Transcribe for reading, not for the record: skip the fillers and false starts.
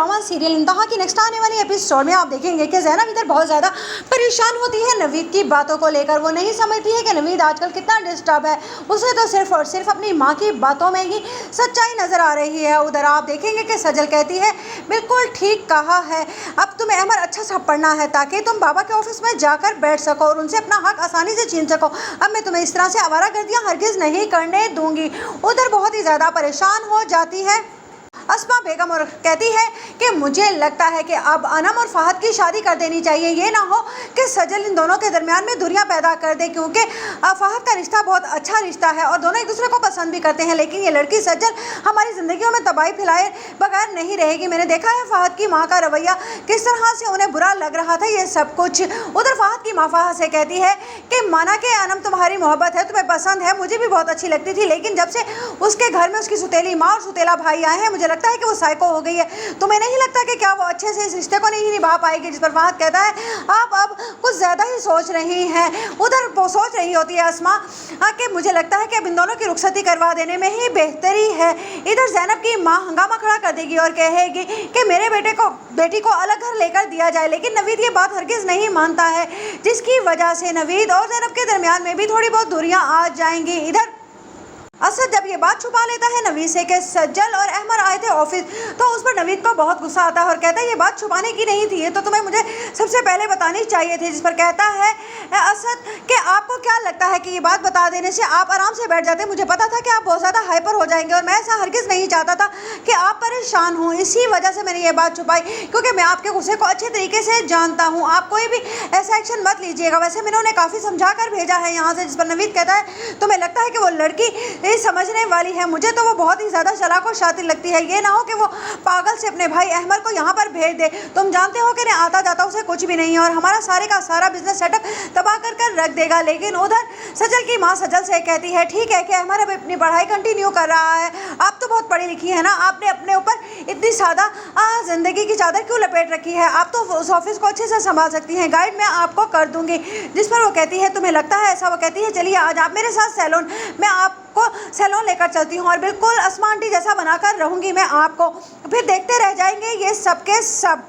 Drama serial इंतहा की next आने वाली एपिसोड में आप देखेंगे कि ज़ैनब इधर बहुत ज़्यादा परेशान होती है नवीद की बातों को लेकर। वो नहीं समझती है कि नवीद आजकल कितना डिस्टर्ब है। उसे तो सिर्फ और सिर्फ अपनी माँ की बातों में ही सच्चाई नज़र आ रही है। उधर आप देखेंगे कि सजल कहती है बिल्कुल ठीक कहा है, अब तुम्हें अमर अच्छा सा पढ़ना है ताकि तुम बाबा के ऑफिस में जाकर बैठ सको और उनसे अपना हक आसानी से छीन सको। अब मैं तुम्हें इस तरह से आवारागर्दियाँ हरगिज़ नहीं करने दूंगी। उधर बहुत ही ज़्यादा परेशान हो जाती है अस्मा बेगम और कहती है कि मुझे लगता है कि अब अनम और फहद की शादी कर देनी चाहिए। ये ना हो कि सजल इन दोनों के दरमियान में दूरियां पैदा कर दे, क्योंकि फहद का रिश्ता बहुत अच्छा रिश्ता है और दोनों एक दूसरे को पसंद भी करते हैं। लेकिन ये लड़की सजल हमारी ज़िंदगियों में तबाही फैलाए बगैर नहीं रहेगी। मैंने देखा है फहद की माँ का रवैया किस तरह से उन्हें बुरा लग रहा था ये सब कुछ। उधर फहद की माँ फहद से कहती है कि माना कि अनम तुम्हारी मोहब्बत है, तुम्हें पसंद है, मुझे भी बहुत अच्छी लगती थी, लेकिन जब से उसके घर में उसकी सुतेली माँ और सुतेला भाई आए हैं मुझे लगता है कि वो साइको हो गई है। तुम्हें नहीं लगता कि क्या वो अच्छे से इस रिश्ते को नहीं निभा पाएगी? जिस पर फहद कहता है आप अब कुछ ज़्यादा ही सोच रही हैं। उधर वो सोच रही होती है अस्मा कि मुझे लगता है कि अब इन दोनों की रुखसती करवा देने में ही बेहतरी है। इधर ज़ैनब की माँ हंगामा खड़ा कर देगी और कहेगी कि मेरे बेटी को अलग घर लेकर दिया जाए, लेकिन नवीद ये बात हरगिज़ नहीं मानता है, जिसकी वजह से नवीद और ज़ैनब के दरमियान में भी थोड़ी बहुत दूरियां आ जाएंगी। इधर असद जब ये बात छुपा लेता है नवीद से कि सज्जल और अहमद आए थे ऑफिस, तो उस पर नवीद को बहुत गुस्सा आता है और कहता है ये बात छुपाने की नहीं थी, ये तो तुम्हें मुझे सबसे पहले बतानी चाहिए थी। जिस पर कहता है असद कि आपको क्या लगता है कि ये बात बता देने से आप आराम से बैठ जाते? मुझे पता था कि आप बहुत ज़्यादा हाइपर हो जाएंगे और मैं ऐसा हरगिज़ नहीं चाहता था कि आप परेशान हों, इसी वजह से मैंने ये बात छुपाई, क्योंकि मैं आपके गुस्से को अच्छे तरीके से जानता हूँ। आप कोई भी ऐसा एक्शन मत लीजिएगा, वैसे मैंने उन्हें काफ़ी समझा कर भेजा है यहाँ से। जिस पर नवीद कहता है तुम्हें लगता है कि वो लड़की समझने वाली है? मुझे तो वो बहुत ही ज़्यादा चालाक और शातिर लगती है। ये ना हो कि वो पागल से अपने भाई अहमद को यहाँ पर भेज दे। तुम जानते हो कि आता जाता उसे कुछ भी नहीं है और हमारा सारे का सारा बिजनेस सेटअप तबाह कर रख देगा। लेकिन उधर सजल की माँ सजल से कहती है ठीक है कि अहमद अब अपनी पढ़ाई कंटिन्यू कर रहा है, आप तो बहुत पढ़ी लिखी है ना, आपने अपने ऊपर इतनी सादा ज़िंदगी की चादर क्यों लपेट रखी है? आप तो उस ऑफिस को अच्छे से संभाल सकती हैं, गाइड मैं आपको कर दूंगी। जिस पर वो कहती है तुम्हें लगता है ऐसा? वो कहती है चलिए आज आप मेरे साथ सैलून, मैं आपको सैलून लेकर चलती हूँ और बिल्कुल अस्मा आंटी जैसा बनाकर रहूँगी मैं आपको, फिर देखते रह जाएंगे ये सब के सब।